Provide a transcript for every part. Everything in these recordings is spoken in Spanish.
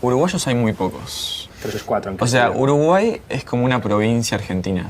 Uruguayos hay muy pocos. 3 es 4. O sea, Uruguay es como una provincia argentina.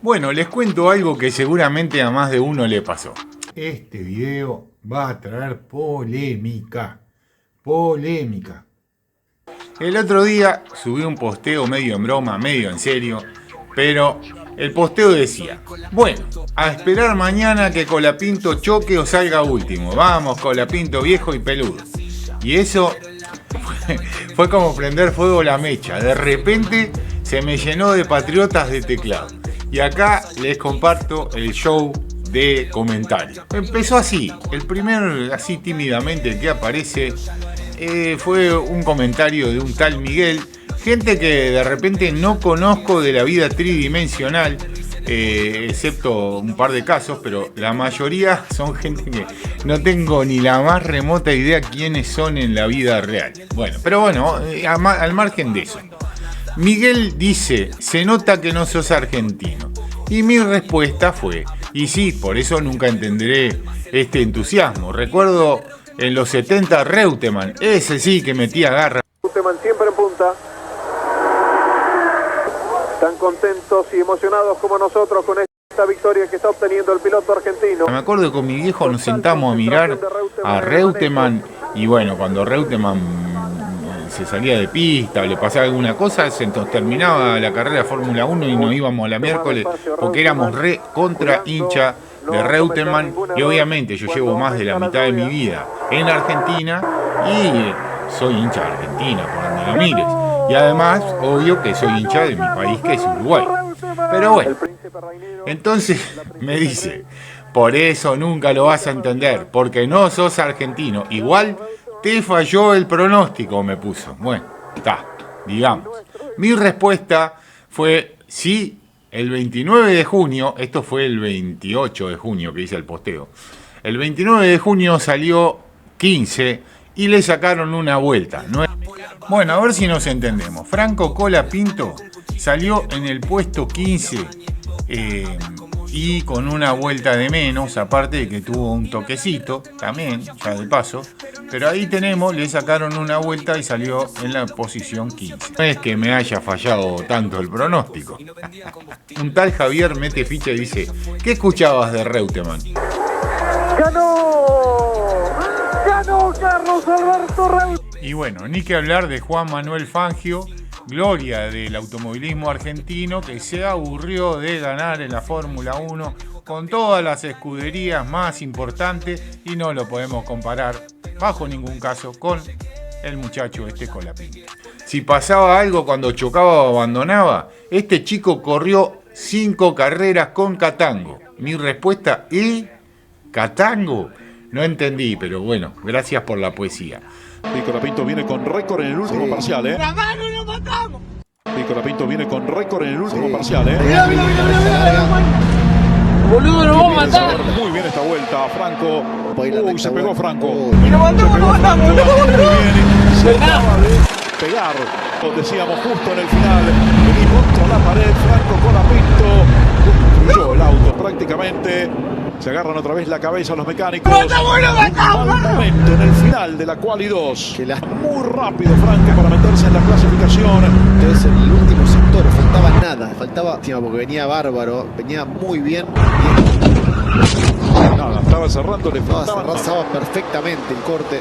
Bueno, les cuento algo que seguramente a más de uno le pasó. Este video va a traer polémica. Polémica. El otro día subí un posteo medio en broma, medio en serio, pero el posteo decía: bueno, a esperar mañana que Colapinto choque o salga último. Vamos, Colapinto viejo y peludo. Y eso fue como prender fuego la mecha. De repente se me llenó de patriotas de teclado. Y acá les comparto el show de comentarios. Empezó así. El primero, así tímidamente, que aparece fue un comentario de un tal Miguel. Gente que de repente no conozco de la vida tridimensional, excepto un par de casos, pero la mayoría son gente que no tengo ni la más remota idea quiénes son en la vida real. Bueno, pero bueno, al margen de eso. Miguel dice: se nota que no sos argentino. Y mi respuesta fue: y sí, por eso nunca entenderé este entusiasmo. Recuerdo en los 70 Reutemann, ese sí que metía garra. Reutemann siempre en punta. Tan contentos y emocionados como nosotros con esta victoria que está obteniendo el piloto argentino. Me acuerdo que con mi viejo nos sentamos a mirar a Reutemann y bueno, cuando Reutemann se salía de pista o le pasaba alguna cosa, se nos terminaba la carrera de Fórmula 1 y nos íbamos a la miércoles porque éramos contra hincha de Reutemann. Y obviamente yo llevo más de la mitad de mi vida en Argentina y soy hincha de Argentina, por donde lo mires. Y además, obvio que soy hincha de mi país, que es Uruguay. Pero bueno, entonces me dice: por eso nunca lo vas a entender, porque no sos argentino. Igual te falló el pronóstico, me puso. Bueno, está, digamos. Mi respuesta fue: sí, el 29 de junio, esto fue el 28 de junio que hice el posteo. El 29 de junio salió 15 y le sacaron una vuelta. Bueno, a ver si nos entendemos. Franco Colapinto salió en el puesto 15 y con una vuelta de menos, aparte de que tuvo un toquecito también, ya de paso. Pero ahí tenemos, le sacaron una vuelta y salió en la posición 15. No es que me haya fallado tanto el pronóstico. Un tal Javier mete ficha y dice: ¿qué escuchabas de Reutemann? ¡Ganó! ¡Ganó Carlos Alberto Reutemann! Y bueno, ni que hablar de Juan Manuel Fangio, gloria del automovilismo argentino, que se aburrió de ganar en la Fórmula 1 con todas las escuderías más importantes y no lo podemos comparar bajo ningún caso con el muchacho Colapinto. Si pasaba algo cuando chocaba o abandonaba, este chico corrió 5 carreras con Catango. Mi respuesta: ¿y Catango? No entendí, pero bueno, gracias por la poesía. Y Colapinto viene con récord en el último parcial, ¿eh? ¡La mano lo matamos! Y Colapinto viene con récord en el último parcial, ¿eh? Mira. Boludo, lo vamos a matar. Muy bien esta vuelta, Franco. Uy, se pegó Franco. Y lo matamos, lo matamos. Muy bien, se acaba de pegar. Lo decíamos justo en el final. Vení contra la pared, Franco Colapinto. Destruyó el auto prácticamente. Se agarran otra vez la cabeza los mecánicos. Un mal momento en el final de la Quali 2. Muy rápido Franco para meterse en la clasificación. Entonces en el último sector faltaba nada. Faltaba, porque venía bárbaro, venía muy bien. Nada, estaba cerrando, le faltaba. Cerraba perfectamente el corte.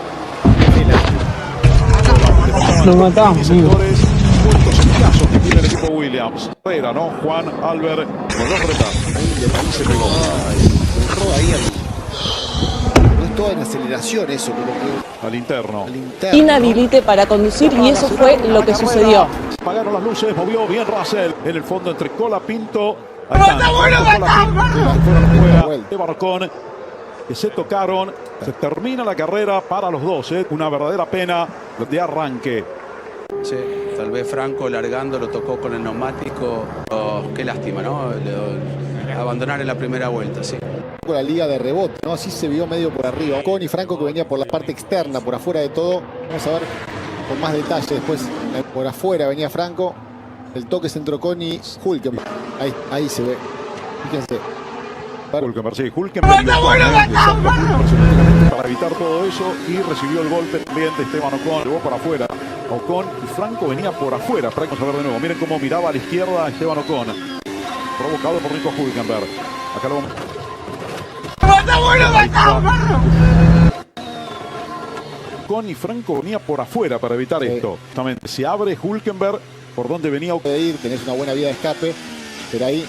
Lo matamos, sectores, puntos escasos que tiene el equipo Williams. Era, ¿no? Juan, Albert, con dos retas. Ahí se pegó. Ahí no es toda en aceleración eso, como que al interno. Inhabilite para conducir y eso fue lo que sucedió. Apagaron las luces, movió bien Russell en el fondo entre Colapinto. De Barcón, que se tocaron. Se termina la carrera para los dos, ¿eh? Una verdadera pena de arranque. Sí, tal vez Franco largando lo tocó con el neumático. Oh, qué lástima, ¿no? Abandonar en la primera vuelta, sí. Con la liga de rebote, ¿no? Así se vio medio por arriba. Con y Franco que venía por la parte externa, por afuera de todo. Vamos a ver con más detalle después. Por afuera venía Franco. El toque se entró con y Hülkenberg. Ahí se ve. Fíjense. Hülkenberg, sí, Hülkenberg para evitar todo eso y recibió el golpe también de Esteban Ocon. Llevó para afuera Ocon y Franco venía por afuera. Vamos a ver de nuevo. Miren cómo miraba a la izquierda Esteban Ocon. Provocado por Nico Hülkenberg. Acá lo vamos. Ocon y Franco venía por afuera para evitar esto. Justamente se abre Hülkenberg por donde venía Ocon. Puede ir, tenés una buena vía de escape, pero ahí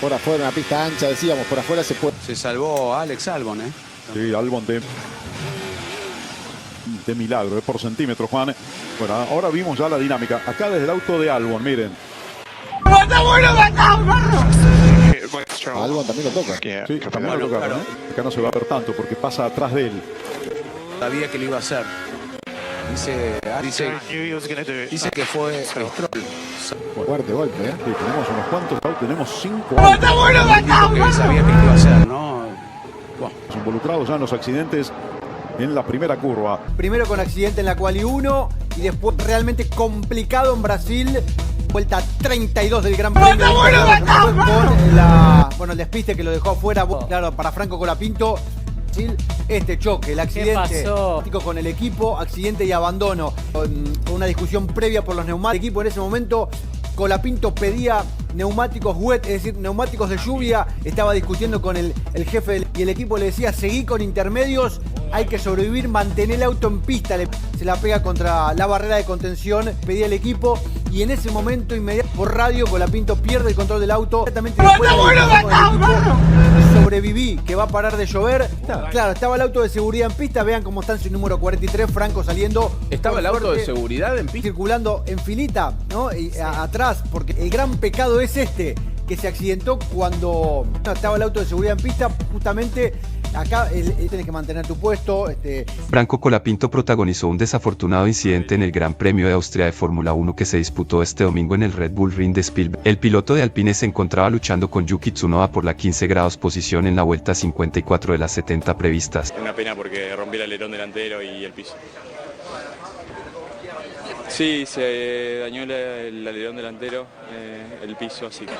por afuera, una pista ancha, decíamos, por afuera se puede. Se salvó Alex Albon, ¿eh? Sí, Albon de milagro, es por centímetros, Juan. Bueno, ahora vimos ya la dinámica. Acá desde el auto de Albon, miren. Albon también lo toca. Sí, también lo tocaron, ¿eh? Acá no se va a ver tanto porque pasa atrás de él. Sabía que lo iba a hacer. Dice que fue Stroll. Fuerte golpe, ¿eh? Sí, tenemos unos cuantos autos, tenemos 5 autos Dijo que sabía que lo iba a hacer, ¿no? Bueno. involucrados ya en los accidentes en la primera curva. Primero con accidente en la quali 1 y después realmente complicado en Brasil. Vuelta 32 del Gran Premio. Con el despiste que lo dejó afuera, claro, para Franco Colapinto. Este choque, el accidente con el equipo, accidente y abandono, con una discusión previa por los neumáticos. El equipo en ese momento, Colapinto pedía neumáticos wet, es decir, neumáticos de lluvia, estaba discutiendo con el jefe y el equipo le decía, seguí con intermedios, hay que sobrevivir, mantener el auto en pista. Se la pega contra la barrera de contención, pedía el equipo y en ese momento inmediato por radio Colapinto pierde el control del auto. Inmediatamente después sobreviví, que va a parar de llover. Claro, estaba el auto de seguridad en pista, vean cómo está en su número 43, Franco saliendo. ¿Estaba el auto de seguridad en pista? Circulando en filita, ¿no? Y atrás, porque el gran pecado es este, que se accidentó cuando estaba el auto de seguridad en pista, justamente. Acá tienes que mantener tu puesto. Franco Colapinto protagonizó un desafortunado incidente en el Gran Premio de Austria de Fórmula 1 que se disputó este domingo en el Red Bull Ring de Spielberg. El piloto de Alpine se encontraba luchando con Yuki Tsunoda por la 15 grados posición en la vuelta 54 de las 70 previstas. Una pena porque rompí el alerón delantero y el piso. Sí, se dañó el alerón delantero, el piso, así que...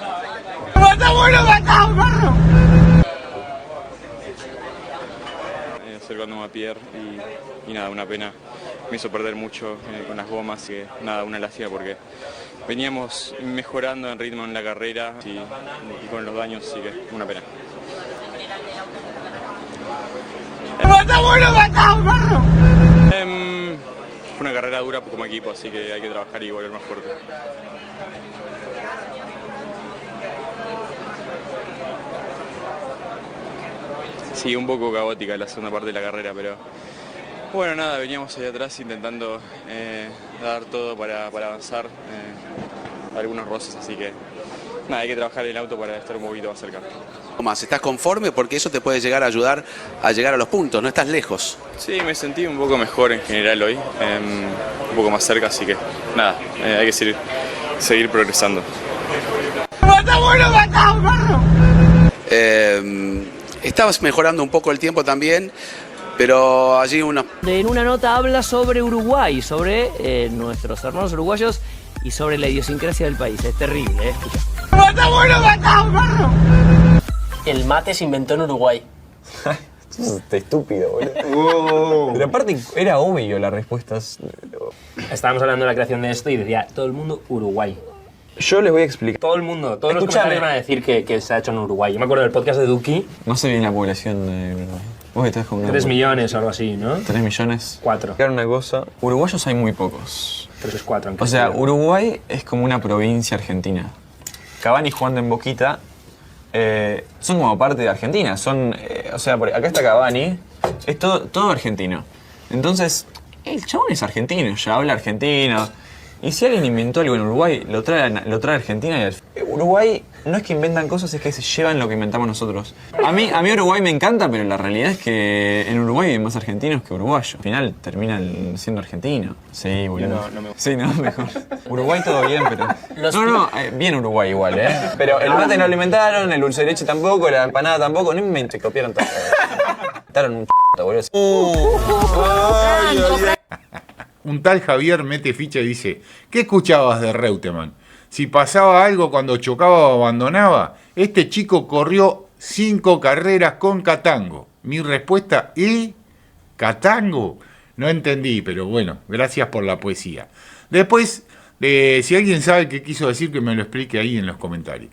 acercándome a Pierre y nada, una pena, me hizo perder mucho con las gomas y nada, una lástima porque veníamos mejorando en ritmo en la carrera y con los daños, así que una pena. Fue una carrera dura como equipo, así que hay que trabajar y volver más fuerte. Sí, un poco caótica la segunda parte de la carrera, pero bueno, nada, veníamos ahí atrás intentando dar todo para avanzar, algunos roces, así que nada, hay que trabajar el auto para estar un poquito más cerca. Tomás, ¿estás conforme? Porque eso te puede llegar a ayudar a llegar a los puntos, no estás lejos. Sí, me sentí un poco mejor en general hoy, un poco más cerca, así que nada, hay que seguir progresando. Estabas mejorando un poco el tiempo también, pero allí En una nota habla sobre Uruguay, sobre nuestros hermanos uruguayos y sobre la idiosincrasia del país. Es terrible, escucha. El mate se inventó en Uruguay. Está estúpido, boludo. Pero aparte era obvio las respuestas. Estábamos hablando de la creación de esto y decía todo el mundo Uruguay. Yo les voy a explicar. Todo el mundo, todos los comentarios van a decir que se ha hecho en Uruguay. Yo me acuerdo del podcast de Duki. No sé bien la población de Uruguay. Vos estás con 3 millones o algo así, ¿no? 3 millones. 4. Claro, una cosa. Uruguayos hay muy pocos. 3 es 4. O sea, Uruguay es como una provincia argentina. Cavani jugando en Boquita son como parte de Argentina. Son, o sea, acá está Cavani, es todo argentino. Entonces, el chabón es argentino, ya habla argentino. Y si alguien inventó algo en Uruguay, lo trae a Argentina y Uruguay no es que inventan cosas, es que se llevan lo que inventamos nosotros. A mí Uruguay me encanta, pero la realidad es que en Uruguay hay más argentinos que uruguayos. Al final terminan siendo argentinos. Sí, boludo. Sí, no, mejor. Uruguay todo bien, pero... bien Uruguay igual, ¿eh? Pero el mate no lo inventaron, el dulce de leche tampoco, la empanada tampoco, no inventen, copiaron todo. Inventaron un boludo. Un tal Javier mete ficha y dice, ¿qué escuchabas de Reutemann? Si pasaba algo cuando chocaba o abandonaba, este chico corrió 5 carreras con Catango. Mi respuesta, ¿Catango? No entendí, pero bueno, gracias por la poesía. Después, si alguien sabe qué quiso decir, que me lo explique ahí en los comentarios.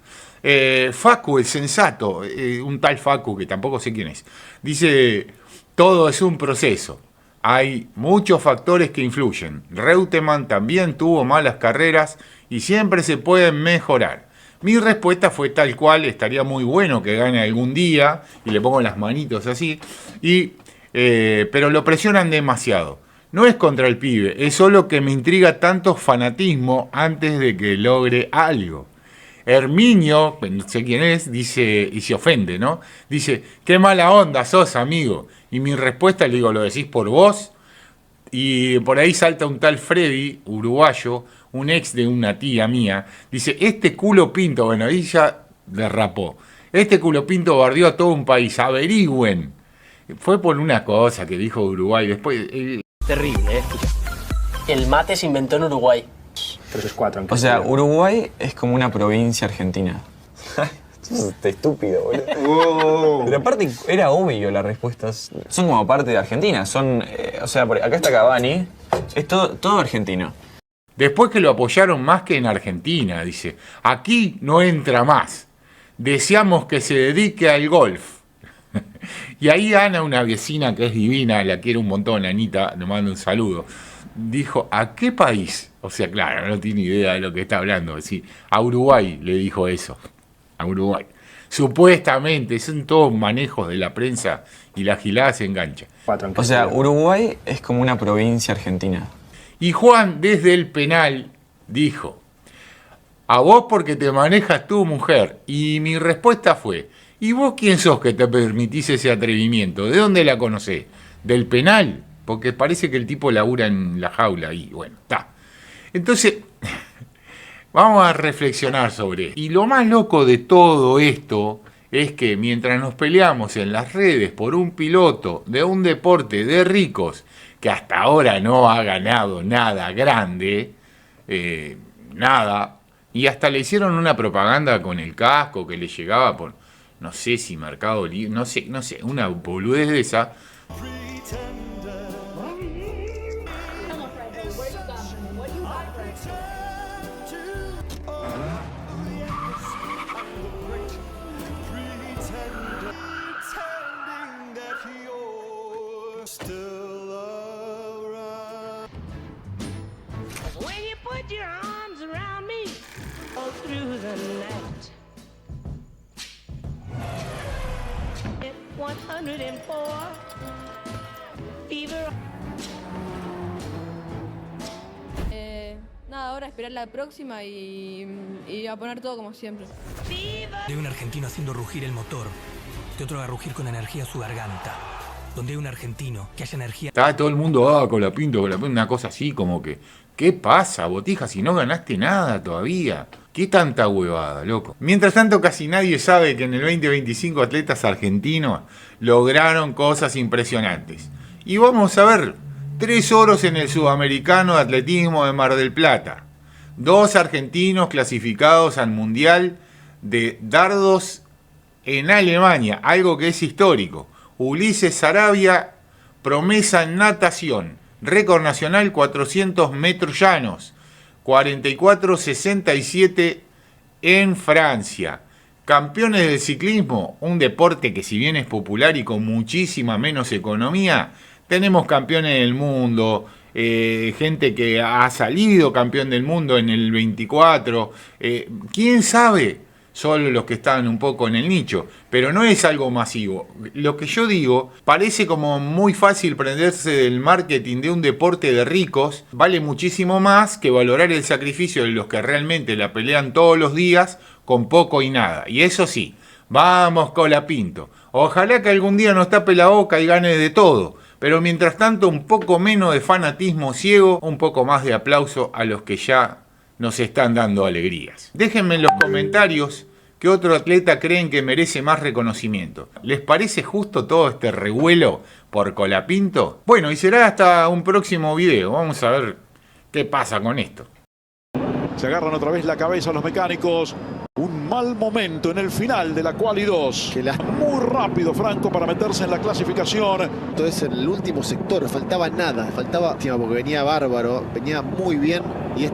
Facu, el sensato, un tal Facu, que tampoco sé quién es, dice, todo es un proceso. Hay muchos factores que influyen. Reutemann también tuvo malas carreras y siempre se pueden mejorar. Mi respuesta fue tal cual, estaría muy bueno que gane algún día, y le pongo las manitos así, pero lo presionan demasiado. No es contra el pibe, es solo que me intriga tanto fanatismo antes de que logre algo. Herminio, no sé quién es, dice, y se ofende, ¿no? Dice, qué mala onda sos, amigo. Y mi respuesta, le digo, ¿lo decís por vos? Y por ahí salta un tal Freddy, uruguayo, un ex de una tía mía, dice, este culo pinto, bueno, ahí ya derrapó. Este culo pinto bardeó a todo un país, averigüen. Fue por una cosa que dijo Uruguay, después... Terrible, El mate se inventó en Uruguay. 3-4. O sea, Uruguay es como una provincia argentina. Sos estúpido, boludo. Pero aparte era obvio la respuesta. Son como parte de Argentina. Son, o sea, acá está Cavani. Es todo argentino. Después que lo apoyaron más que en Argentina, dice, aquí no entra más. Deseamos que se dedique al golf. Y ahí Ana, una vecina que es divina, la quiero un montón, Anita, le mando un saludo, dijo, ¿a qué país? O sea, claro, no tiene idea de lo que está hablando. Sí, a Uruguay le dijo eso. A Uruguay. Supuestamente, son todos manejos de la prensa y la gilada se engancha. O sea, Uruguay es como una provincia argentina. Y Juan, desde el penal, dijo, a vos porque te manejas tu mujer. Y mi respuesta fue, ¿y vos quién sos que te permitís ese atrevimiento? ¿De dónde la conocés? ¿Del penal? Porque parece que el tipo labura en la jaula y bueno, está. Entonces, vamos a reflexionar sobre esto. Y lo más loco de todo esto es que mientras nos peleamos en las redes por un piloto de un deporte de ricos que hasta ahora no ha ganado nada grande, nada, y hasta le hicieron una propaganda con el casco que le llegaba por, no sé si Mercado Libre, no sé, una boludez de esa. Nada, ahora esperar la próxima y a poner todo como siempre. De un argentino haciendo rugir el motor, de otro a rugir con energía su garganta. Donde hay un argentino que haya energía... Está todo el mundo, Colapinto, una cosa así como que, ¿qué pasa, Botija, si no ganaste nada todavía? ¿Qué tanta huevada, loco? Mientras tanto, casi nadie sabe que en el 2025 atletas argentinos lograron cosas impresionantes. Y vamos a ver, 3 oros en el Sudamericano de Atletismo de Mar del Plata. 2 argentinos clasificados al Mundial de Dardos en Alemania, algo que es histórico. Ulises Sarabia, promesa en natación, récord nacional 400 metros llanos, 44.67 en Francia. Campeones del ciclismo, un deporte que si bien es popular y con muchísima menos economía, tenemos campeones del mundo, gente que ha salido campeón del mundo en el 24, ¿quién sabe? Solo los que están un poco en el nicho, pero no es algo masivo. Lo que yo digo, parece como muy fácil prenderse del marketing de un deporte de ricos, vale muchísimo más que valorar el sacrificio de los que realmente la pelean todos los días con poco y nada. Y eso sí, vamos Colapinto, ojalá que algún día nos tape la boca y gane de todo, pero mientras tanto un poco menos de fanatismo ciego, un poco más de aplauso a los que ya nos están dando alegrías. Déjenme en los comentarios qué otro atleta creen que merece más reconocimiento. ¿Les parece justo todo este revuelo por Colapinto? Bueno, y será hasta un próximo video. Vamos a ver qué pasa con esto. Se agarran otra vez la cabeza los mecánicos. Un mal momento en el final de la Quali 2. Muy rápido Franco para meterse en la clasificación. Entonces en el último sector faltaba nada, faltaba porque venía bárbaro, venía muy bien y